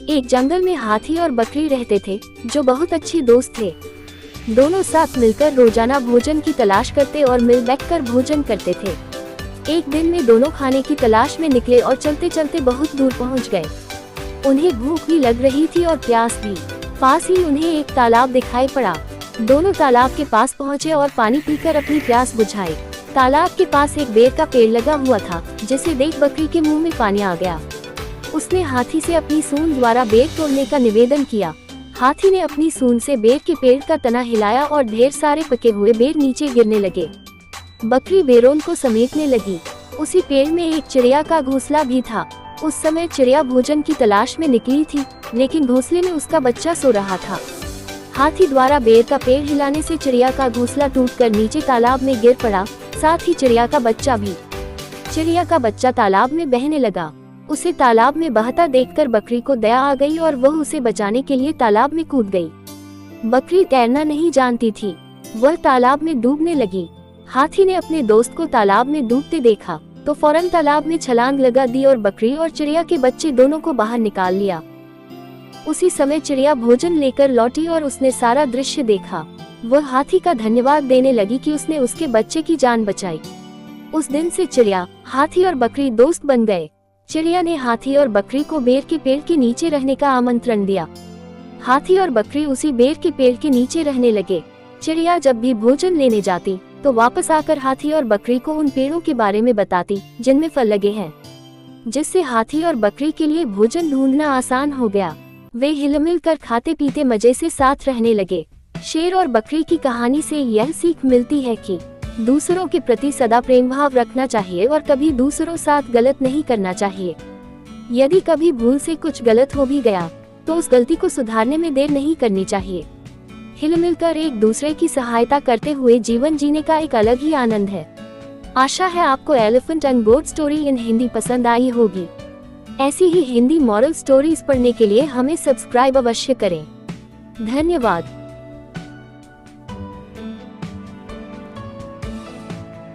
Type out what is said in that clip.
एक जंगल में हाथी और बकरी रहते थे, जो बहुत अच्छे दोस्त थे। दोनों साथ मिलकर रोजाना भोजन की तलाश करते और मिल बैठकर भोजन करते थे। एक दिन में दोनों खाने की तलाश में निकले और चलते चलते बहुत दूर पहुंच गए। उन्हें भूख भी लग रही थी और प्यास भी। पास ही उन्हें एक तालाब दिखाई पड़ा। दोनों तालाब के पास पहुंचे और पानी पीकर अपनी प्यास बुझाई। तालाब के पास एक बेर का पेड़ लगा हुआ था, जिसे देख बकरी के मुंह में पानी आ गया। उसने हाथी से अपनी सूंड द्वारा बेर तोड़ने का निवेदन किया। हाथी ने अपनी सूंड से बेर के पेड़ का तना हिलाया और ढेर सारे पके हुए बेर नीचे गिरने लगे। बकरी बेरों को समेटने लगी। उसी पेड़ में एक चिड़िया का घोंसला भी था। उस समय चिड़िया भोजन की तलाश में निकली थी, लेकिन घोंसले में उसका बच्चा सो रहा था। हाथी द्वारा बेर का पेड़ हिलाने से चिड़िया का घोंसला टूटकर नीचे तालाब में गिर पड़ा, साथ ही चिड़िया का बच्चा भी। चिड़िया का बच्चा तालाब में बहने लगा। उसे तालाब में बहता देखकर बकरी को दया आ गई और वह उसे बचाने के लिए तालाब में कूद गई। बकरी तैरना नहीं जानती थी, वह तालाब में डूबने लगी। हाथी ने अपने दोस्त को तालाब में डूबते देखा तो फौरन तालाब में छलांग लगा दी और बकरी और चिड़िया के बच्चे दोनों को बाहर निकाल लिया। उसी समय चिड़िया भोजन लेकर लौटी और उसने सारा दृश्य देखा। वह हाथी का धन्यवाद देने लगी कि उसने उसके बच्चे की जान बचाई। उस दिन से चिड़िया, हाथी और बकरी दोस्त बन गए। चिड़िया ने हाथी और बकरी को बेर के पेड़ के नीचे रहने का आमंत्रण दिया। हाथी और बकरी उसी बेर के पेड़ के नीचे रहने लगे। चिड़िया जब भी भोजन लेने जाती तो वापस आकर हाथी और बकरी को उन पेड़ों के बारे में बताती जिनमें फल लगे हैं, जिससे हाथी और बकरी के लिए भोजन ढूंढना आसान हो गया। वे हिलमिल कर खाते पीते मजे से साथ रहने लगे। शेर और बकरी की कहानी से यह सीख मिलती है कि दूसरों के प्रति सदा प्रेम भाव रखना चाहिए और कभी दूसरों साथ गलत नहीं करना चाहिए। यदि कभी भूल से कुछ गलत हो भी गया तो उस गलती को सुधारने में देर नहीं करनी चाहिए। हिलमिल कर एक दूसरे की सहायता करते हुए जीवन जीने का एक अलग ही आनंद है। आशा है आपको elephant and goat story in Hindi पसंद आई होगी। ऐसी ही हिंदी मॉरल स्टोरीज पढ़ने के लिए हमें सब्सक्राइब अवश्य करें। धन्यवाद।